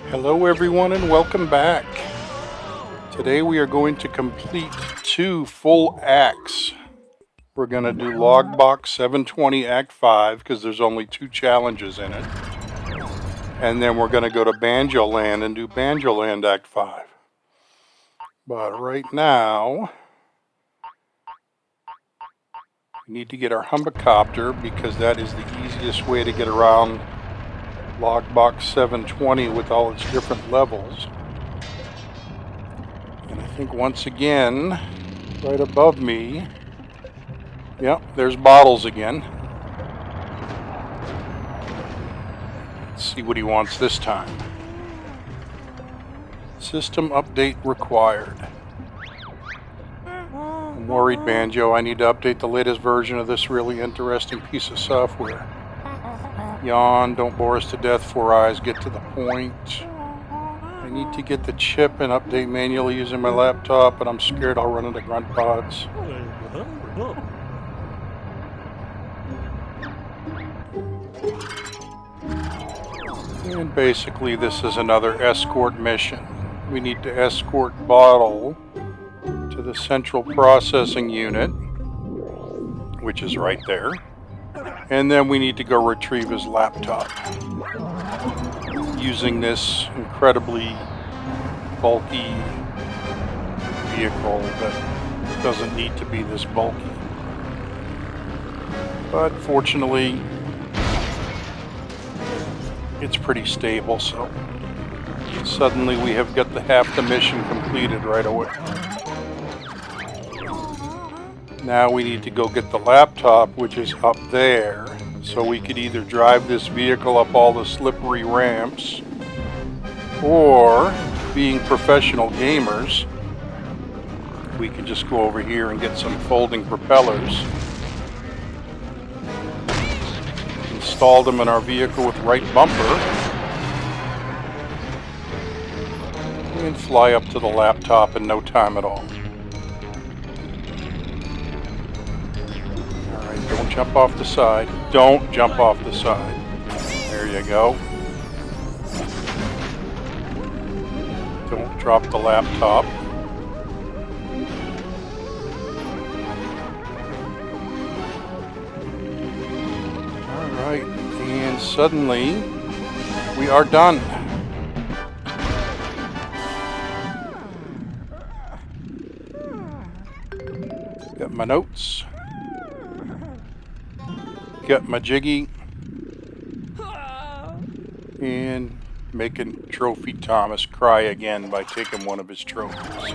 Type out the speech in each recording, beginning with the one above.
Hello everyone and welcome back. Today we are going to complete 2 full acts. We're going to do Logbox 720 Act 5 because there's only 2 challenges in it. And then we're going to go to Banjoland and do Banjoland Act 5. But right now, we need to get our Humbacopter because that is the easiest way to get around Logbox 720 with all its different levels. And I think once again, right above me, yep, there's bottles again. Let's see what he wants this time. System update required. I'm worried, Banjo. I need to update the latest version of this really interesting piece of software. Yawn, don't bore us to death, Four Eyes, get to the point. I need to get the chip and update manually using my laptop, but I'm scared I'll run into grunt pods. And basically this is another escort mission. We need to escort Bottle to the central processing unit, which is right there. And then we need to go retrieve his laptop using this incredibly bulky vehicle that doesn't need to be this bulky. But fortunately, it's pretty stable, so suddenly we have got half the mission completed right away. Now we need to go get the laptop, which is up there, so we could either drive this vehicle up all the slippery ramps, or, being professional gamers, we could just go over here and get some folding propellers, install them in our vehicle with right bumper, and fly up to the laptop in no time at all. Don't jump off the side. Don't jump off the side. There you go. Don't drop the laptop. Alright, and suddenly we are done. Got my notes. Got my jiggy, and making Trophy Thomas cry again by taking one of his trophies.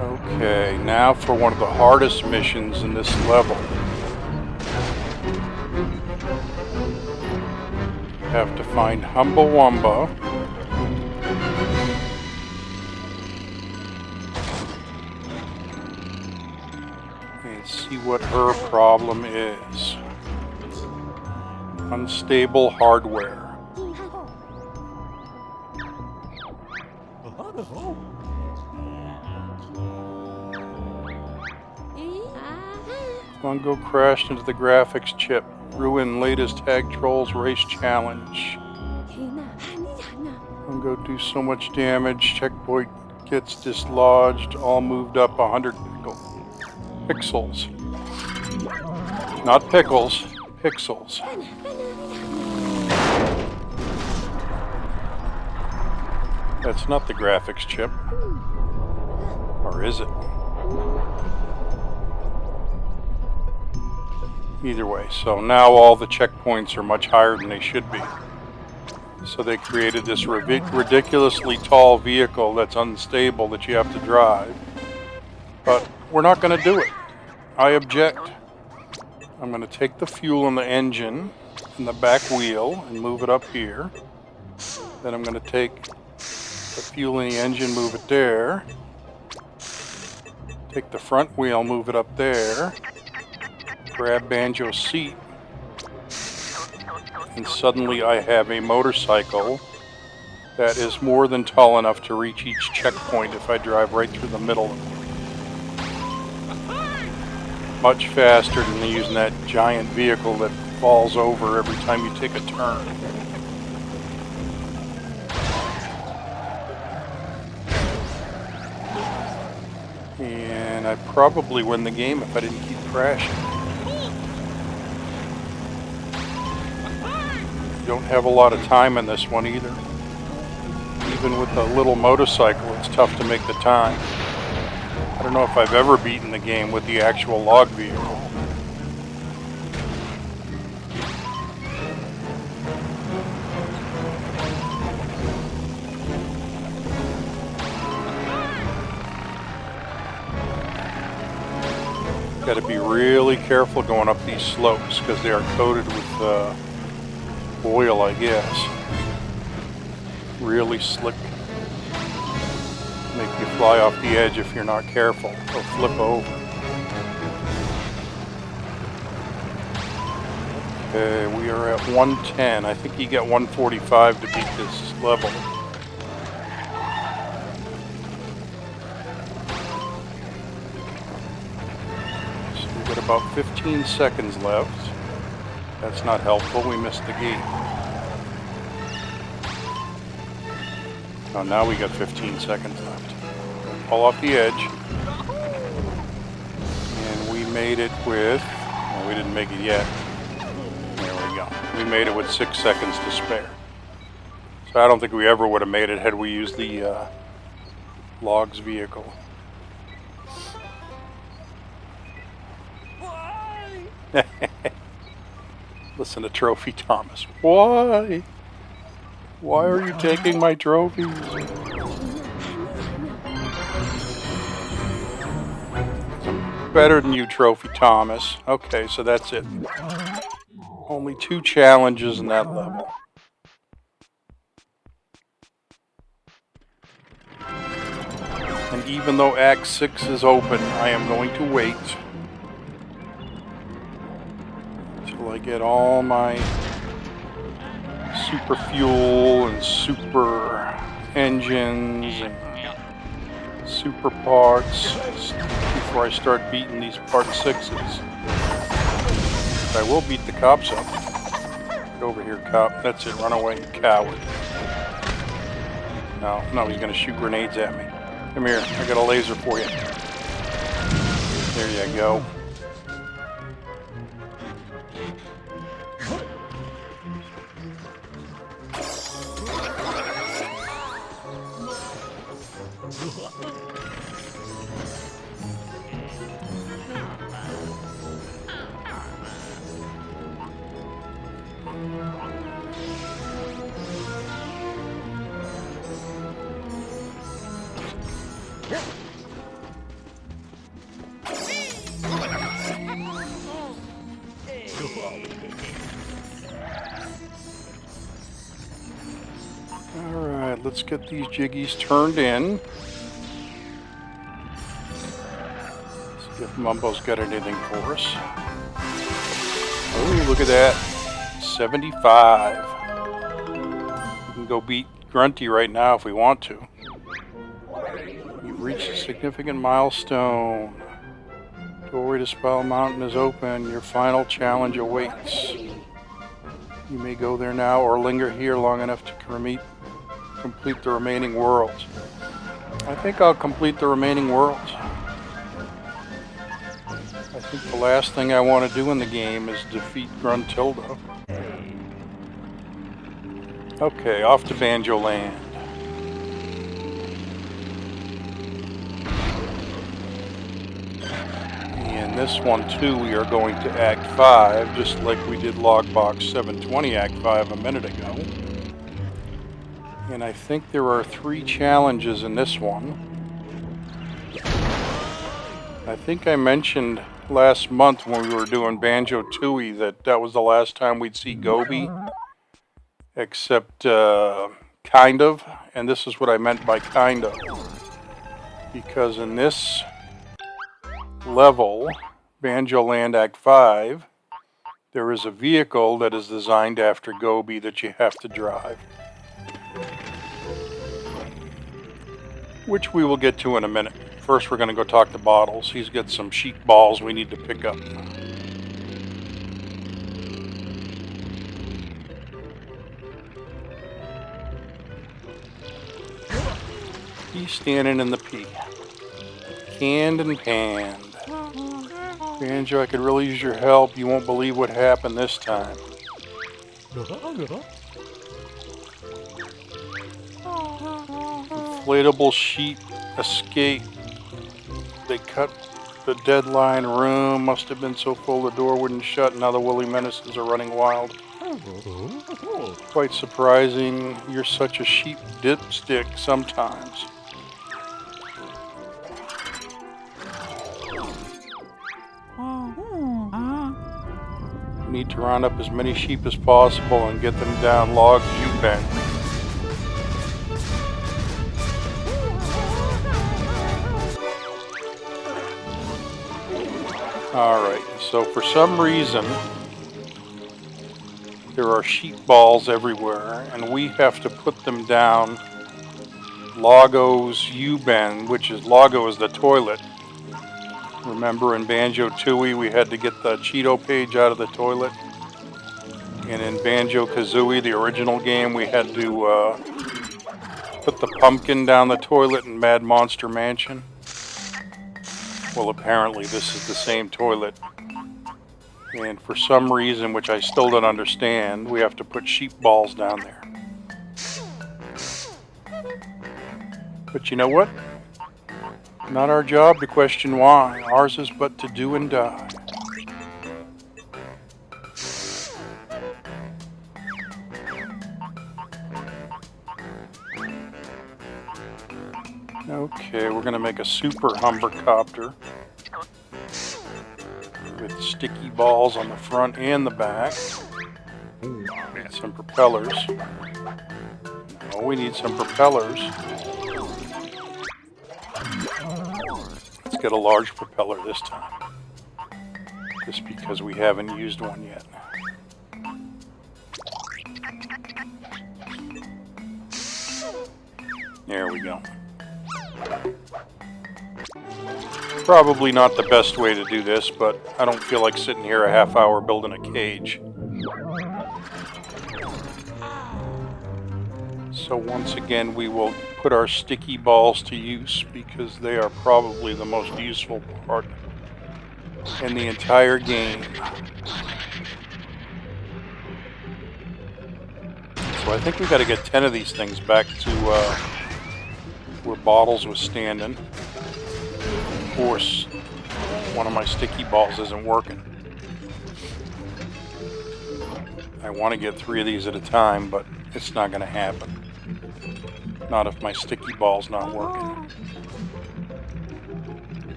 Okay, now for one of the hardest missions in this level. Have to find Humbawamba and see what her problem is. Unstable hardware. Mongo crashed into the graphics chip. Ruin latest Tag Trolls race challenge. Mongo do so much damage. Checkpoint gets dislodged. All moved up 100 pixels. Not pickles, pixels. That's not the graphics chip. Or is it? Either way, so now all the checkpoints are much higher than they should be. So they created this ridiculously tall vehicle that's unstable that you have to drive. But we're not going to do it. I object. I'm going to take the fuel in the engine and the back wheel and move it up here. Then I'm going to take the fuel in the engine, move it there. Take the front wheel, move it up there. Grab Banjo's seat, and suddenly I have a motorcycle that is more than tall enough to reach each checkpoint if I drive right through the middle of it. Much faster than using that giant vehicle that falls over every time you take a turn. And I'd probably win the game if I didn't keep crashing. Don't have a lot of time in this one either. Even with a little motorcycle, it's tough to make the time. I don't know if I've ever beaten the game with the actual log vehicle. Got to be really careful going up these slopes because they are coated with oil, I guess. Really slick. Make you fly off the edge if you're not careful, or flip over. Okay, we are at 110. I think you get 145 to beat this level. So we've got about 15 seconds left. That's not helpful, we missed the gate. Oh, now we got 15 seconds left. Pull off the edge. And we made it with... well, we didn't make it yet. There we go. We made it with 6 seconds to spare. So I don't think we ever would have made it had we used the logs vehicle. Listen to Trophy Thomas. Why? Why are you taking my trophies? I'm better than you, Trophy Thomas. Okay, so that's it. Only 2 challenges in that level. And even though Act 6 is open, I am going to wait until I get all my super fuel and super engines and super parts before I start beating these part 6s. I will beat the cops up. Get over here, cop. That's it. Run away, you coward. No, he's going to shoot grenades at me. Come here. I got a laser for you. There you go. Alright, let's get these jiggies turned in. Let's see if Mumbo's got anything for us. Oh, look at that. 75. We can go beat Grunty right now if we want to. You've reached a significant milestone. Doorway to Spiral Mountain is open. Your final challenge awaits. You may go there now or linger here long enough to complete the remaining worlds. I think I'll complete the remaining worlds. I think the last thing I want to do in the game is defeat Gruntilda. Okay, off to Banjoland. And this one too, we are going to Act 5, just like we did Logbox 720 Act 5 a minute ago. And I think there are 3 challenges in this one. I think I mentioned last month when we were doing Banjo-Tooie that was the last time we'd see Gobi. Except, kind of. And this is what I meant by kind of. Because in this level, Banjoland Act 5, there is a vehicle that is designed after Gobi that you have to drive. Which we will get to in a minute. first we're going to go talk to Bottles. He's got some sheep balls we need to pick up. He's standing in the pea. Canned and panned. Banjo, I could really use your help. You won't believe what happened this time. Inflatable sheep escape. They cut the deadline room. Must have been so full the door wouldn't shut. Now the woolly menaces are running wild. Quite surprising. You're such a sheep dipstick sometimes. Need to round up as many sheep as possible and get them down Logbox bend. Alright, so for some reason there are sheep balls everywhere and we have to put them down Logbox U-bend, which is Logo is the toilet. Remember in Banjo-Tooie we had to get the Cheeto page out of the toilet? And in Banjo-Kazooie, the original game, we had to put the pumpkin down the toilet in Mad Monster Mansion. Well, apparently this is the same toilet. And for some reason, which I still don't understand, we have to put sheep balls down there. But you know what? Not our job to question why. Ours is but to do and die. Okay, we're going to make a super humbercopter with sticky balls on the front and the back. And some propellers. No, we need some propellers. Let's get a large propeller this time. Just because we haven't used one yet. There we go. Probably not the best way to do this, but I don't feel like sitting here a half hour building a cage. So once again, we will put our sticky balls to use because they are probably the most useful part in the entire game. So I think we got to get 10 of these things back to where Bottles was standing. Of course, one of my sticky balls isn't working. I want to get 3 of these at a time, but it's not going to happen. Not if my sticky ball's not working.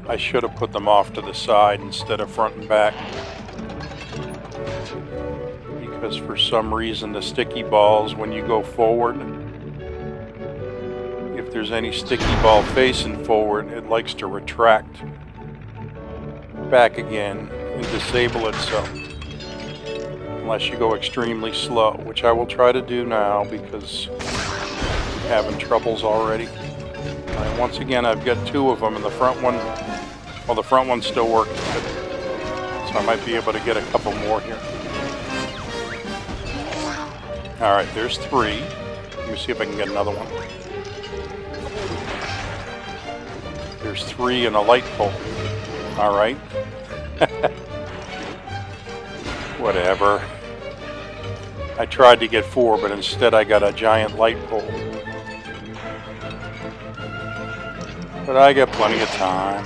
I should have put them off to the side instead of front and back. Because for some reason the sticky balls, when you go forward, if there's any sticky ball facing forward, it likes to retract back again and disable itself. Unless you go extremely slow, which I will try to do now because I'm having troubles already. And once again, I've got 2 of them, and the front one, well, the front one's still working good. So I might be able to get a couple more here. Alright, there's 3. Let me see if I can get another one. There's 3 and a light pole. Alright. Whatever. I tried to get 4, but instead I got a giant light pole. But I got plenty of time.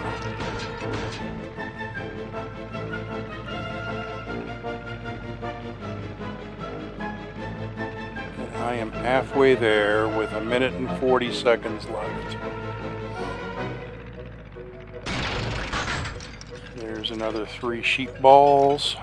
And I am halfway there with 1 minute and 40 seconds left. There's another 3 sheep balls.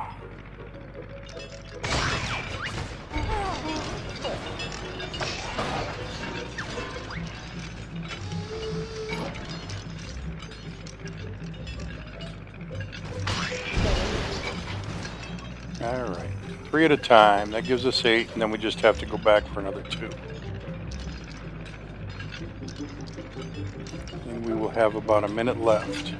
Alright. 3 at a time. That gives us 8, and then we just have to go back for another 2. And we will have about a minute left.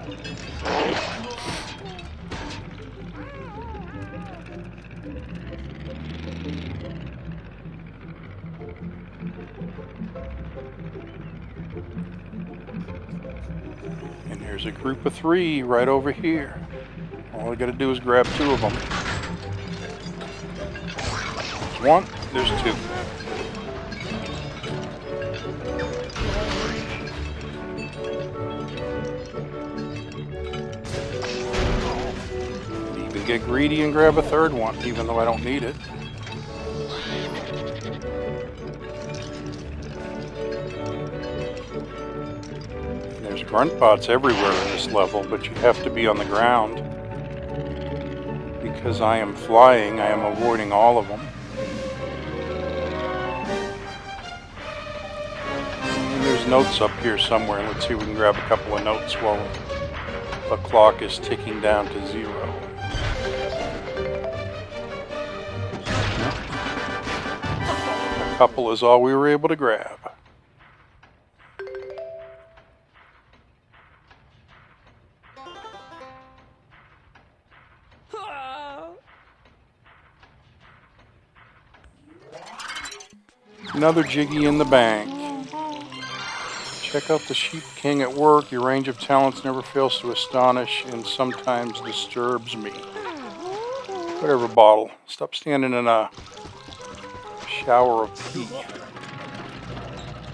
And here's a group of 3 right over here. All we gotta do is grab 2 of them. There's 1, there's 2. Even get greedy and grab a 3rd one, even though I don't need it. There's grunt bots everywhere in this level, but you have to be on the ground. Because I am flying, I am avoiding all of them. And there's notes up here somewhere. Let's see if we can grab a couple of notes while the clock is ticking down to 0. A couple is all we were able to grab. Another Jiggy in the bank. Check out the Sheep King at work. Your range of talents never fails to astonish and sometimes disturbs me. Whatever, bottle. Stop standing in a shower of pee.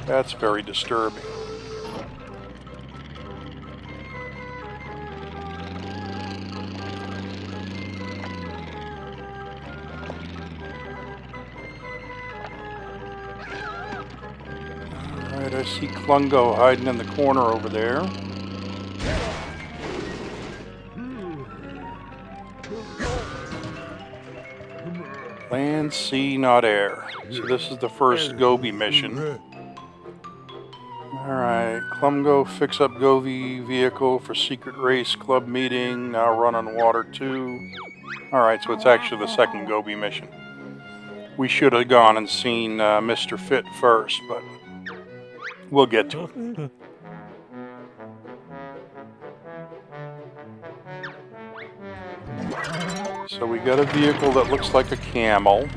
That's very disturbing. Alright, I see Klungo hiding in the corner over there. Land, sea, not air. So this is the first Gobi mission. Alright, Klungo, fix up Gobi vehicle for secret race club meeting. Now run on water 2. Alright, so it's actually the second Gobi mission. We should have gone and seen Mr. Fit first, but we'll get to it. So we got a vehicle that looks like a camel.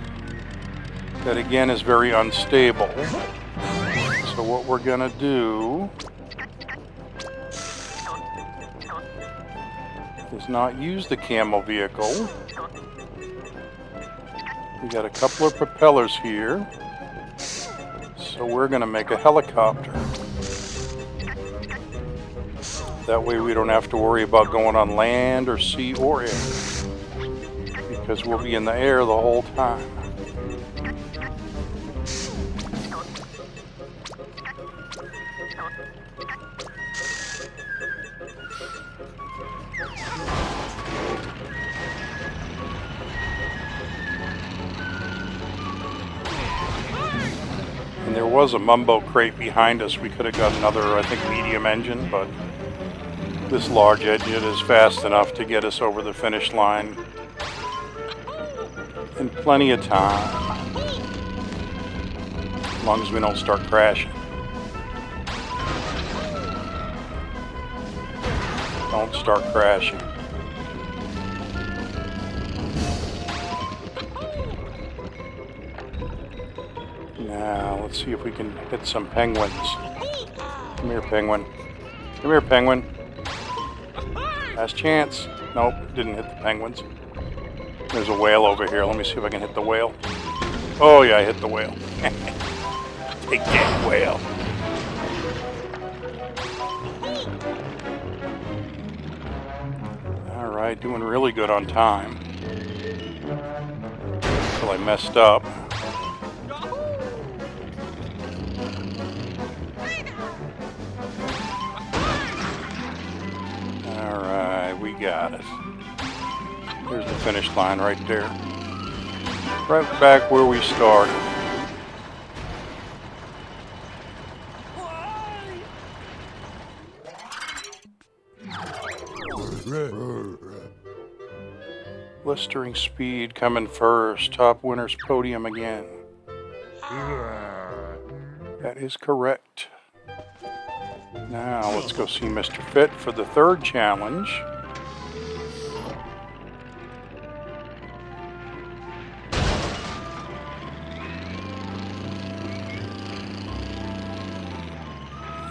That again is very unstable. So what we're gonna do is not use the camel vehicle. We got a couple of propellers here. So we're going to make a helicopter. That way we don't have to worry about going on land or sea or air. Because we'll be in the air the whole time. And there was a Mumbo crate behind us. We could have got another, I think, medium engine, but this large engine is fast enough to get us over the finish line in plenty of time. As long as we don't start crashing. Don't start crashing. Now, let's see if we can hit some penguins. Come here, penguin. Come here, penguin. Last chance. Nope, didn't hit the penguins. There's a whale over here. Let me see if I can hit the whale. Oh, yeah, I hit the whale. Take that, whale. Alright, doing really good on time. Until I messed up. Alright, we got it. There's the finish line right there. Right back where we started. Blistering speed coming first. Top winner's podium again. That is correct. Now let's go see Mr. Fit for the third challenge.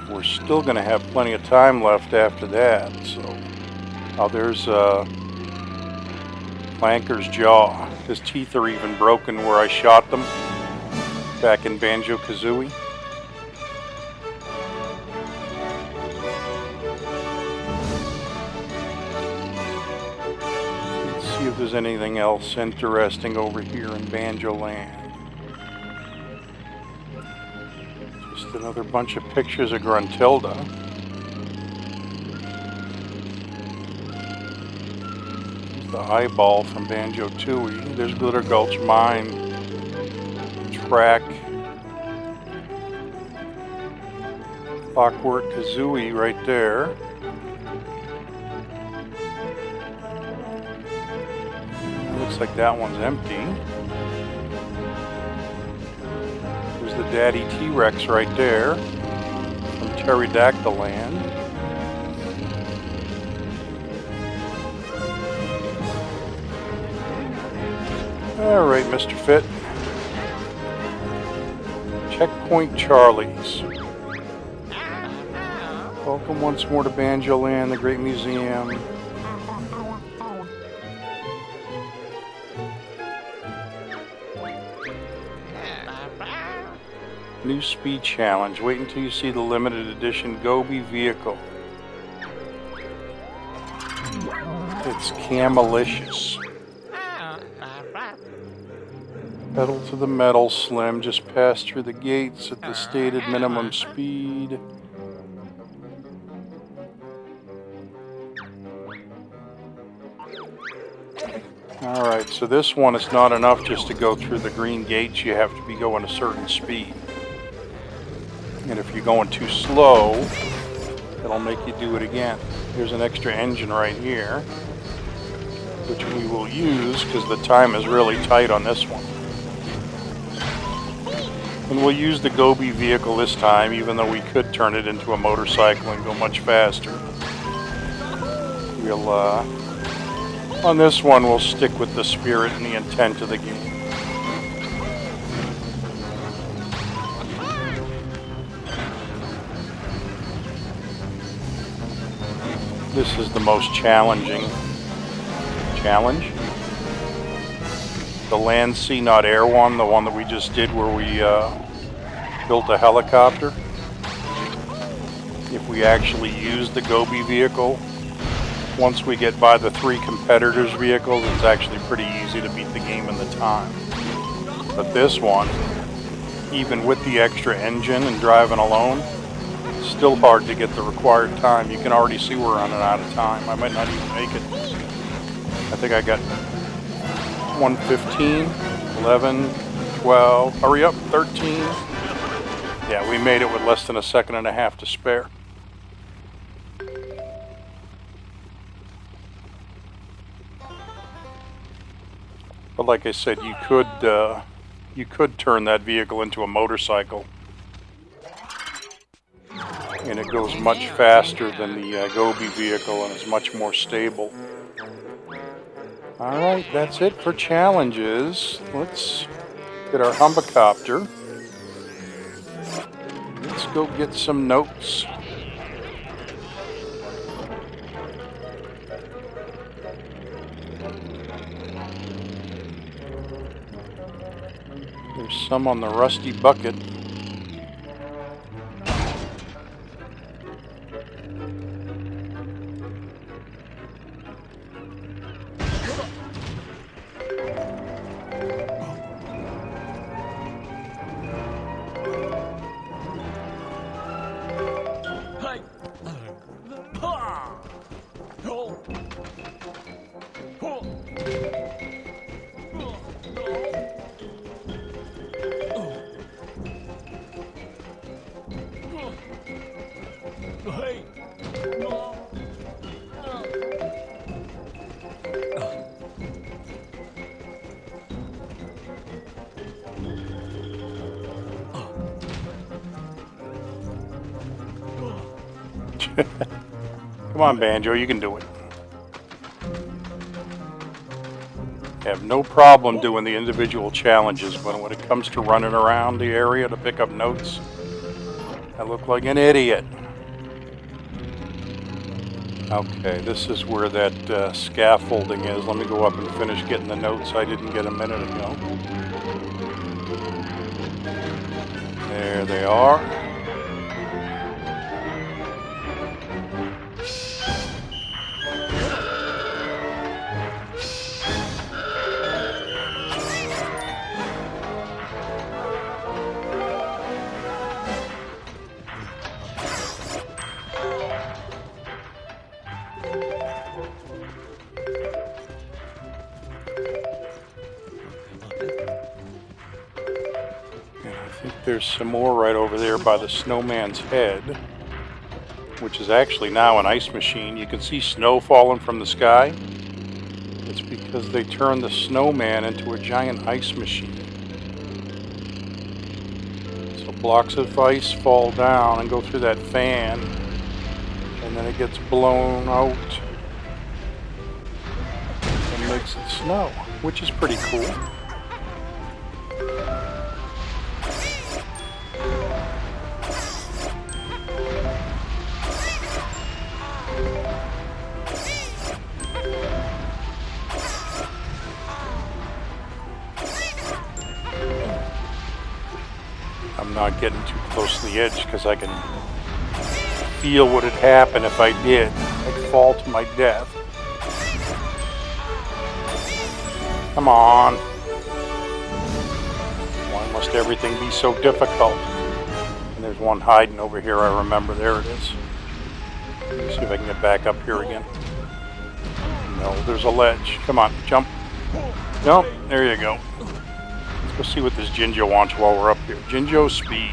We're still going to have plenty of time left after that. So, there's Clanker's jaw. His teeth are even broken where I shot them back in Banjo-Kazooie. Let's see if there's anything else interesting over here in Banjoland. Just another bunch of pictures of Gruntilda. There's the eyeball from Banjo-Tooie. There's Glitter Gulch Mine. Track. Clockwork Kazooie right there. Looks like that one's empty. There's the Daddy T-Rex right there from Pterodactyl Land. Alright, Mr. Fit. Checkpoint Charlie's. Welcome once more to Banjoland, the great museum. New speed challenge. Wait until you see the limited edition Gobi vehicle. It's Camelicious. Pedal to the metal, Slim. Just pass through the gates at the stated minimum speed. Alright, so this one is not enough just to go through the green gates. You have to be going a certain speed. And if you're going too slow, it'll make you do it again. Here's an extra engine right here, which we will use because the time is really tight on this one. And we'll use the Gobi vehicle this time, even though we could turn it into a motorcycle and go much faster. We'll, on this one, we'll stick with the spirit and the intent of the game. This is the most challenging challenge. The land, sea, not air one, the one that we just did where we built a helicopter. If we actually use the Gobi vehicle, once we get by the 3 competitors' vehicles, it's actually pretty easy to beat the game in the time. But this one, even with the extra engine and driving alone, it's still hard to get the required time. You can already see we're running out of time. I might not even make it. I think I got 1:15, 11, 12, hurry up, 13. Yeah, we made it with less than a second and a half to spare. But like I said, you could turn that vehicle into a motorcycle, and it goes much faster than the Gobi vehicle and is much more stable. Alright, that's it for challenges. Let's get our Humbacopter. Let's go get some notes. There's some on the rusty bucket. Come on, Banjo, you can do it. I have no problem doing the individual challenges, but when it comes to running around the area to pick up notes, I look like an idiot. Okay, this is where that scaffolding is. Let me go up and finish getting the notes I didn't get a minute ago. There they are. There's some more right over there by the snowman's head, which is actually now an ice machine. You can see snow falling from the sky. It's because they turned the snowman into a giant ice machine. So blocks of ice fall down and go through that fan, and then it gets blown out and makes it snow, which is pretty cool. I'm not getting too close to the edge because I can feel what would happen if I did. I'd fall to my death. Come on. Why must everything be so difficult? And there's one hiding over here, I remember. There it is. Let me see if I can get back up here again. No, there's a ledge. Come on, jump. No, there you go. Let's go see what this Jinjo wants while we're up here. Jinjo speed.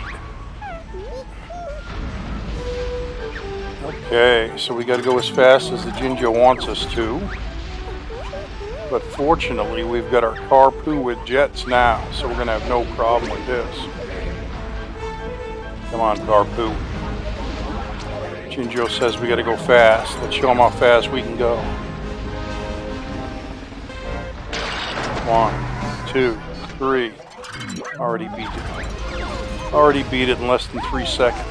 Okay, so we gotta go as fast as the Jinjo wants us to. But fortunately, we've got our Carpoo with jets now, so we're gonna have no problem with this. Come on, Carpoo. Jinjo says we gotta go fast. Let's show him how fast we can go. 1, 2, 3. Already beat it. Already beat it in less than 3 seconds.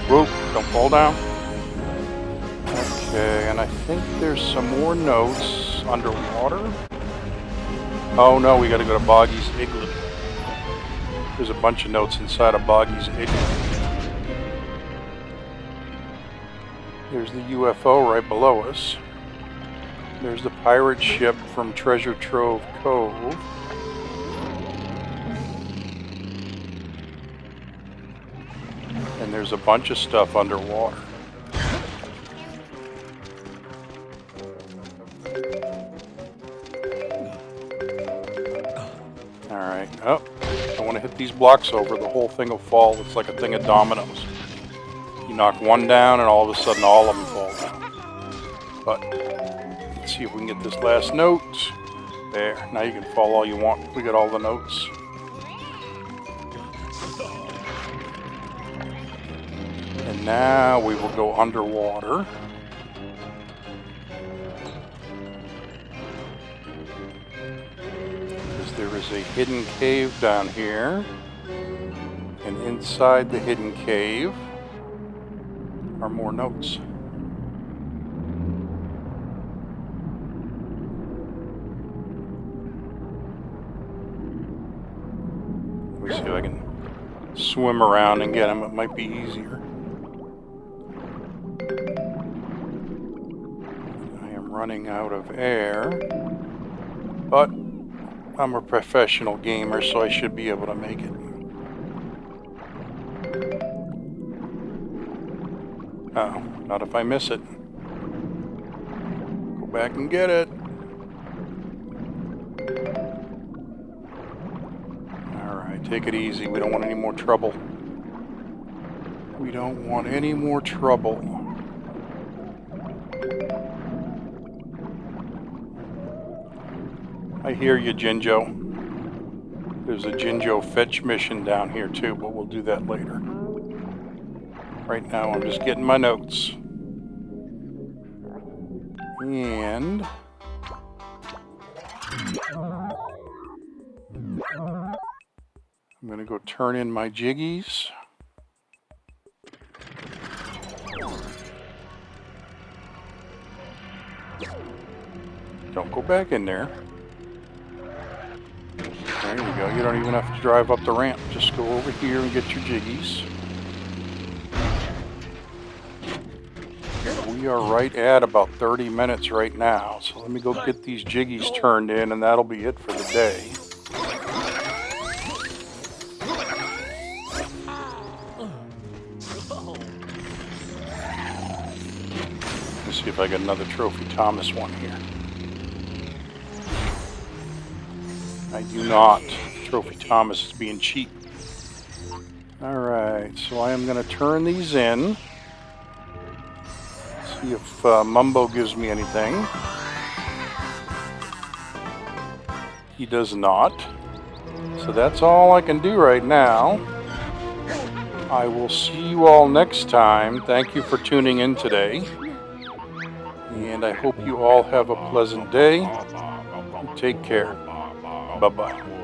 Whoa, don't fall down. Okay, and I think there's some more notes underwater. Oh no, we gotta go to Boggy's Igloo. There's a bunch of notes inside of Boggy's Igloo. There's the UFO right below us. There's the pirate ship from Treasure Trove Cove. And there's a bunch of stuff underwater. Alright, oh, I want to hit these blocks over, the whole thing will fall. It's like a thing of dominoes. You knock one down and all of a sudden all of them fall down. But let's see if we can get this last note. There, now you can fall all you want. We got all the notes. And now we will go underwater. Because there is a hidden cave down here. And inside the hidden cave are more notes. Let me see if I can swim around and get them. It might be easier. I am running out of air, but I'm a professional gamer, so I should be able to make it. Oh, not if I miss it. Go back and get it. Alright, take it easy. We don't want any more trouble. We don't want any more trouble. I hear you, Jinjo. There's a Jinjo fetch mission down here too, but we'll do that later. Right now I'm just getting my notes. And I'm going to go turn in my jiggies. Don't go back in there. There you go. You don't even have to drive up the ramp. Just go over here and get your jiggies. We are right at about 30 minutes right now. So let me go get these jiggies turned in, and that'll be it for the day. Let's see if I get another Trophy Thomas one here. I do not. Trophy Thomas is being cheap. Alright, so I am going to turn these in. See if Mumbo gives me anything. He does not. So that's all I can do right now. I will see you all next time. Thank you for tuning in today. And I hope you all have a pleasant day. Take care. Bye-bye.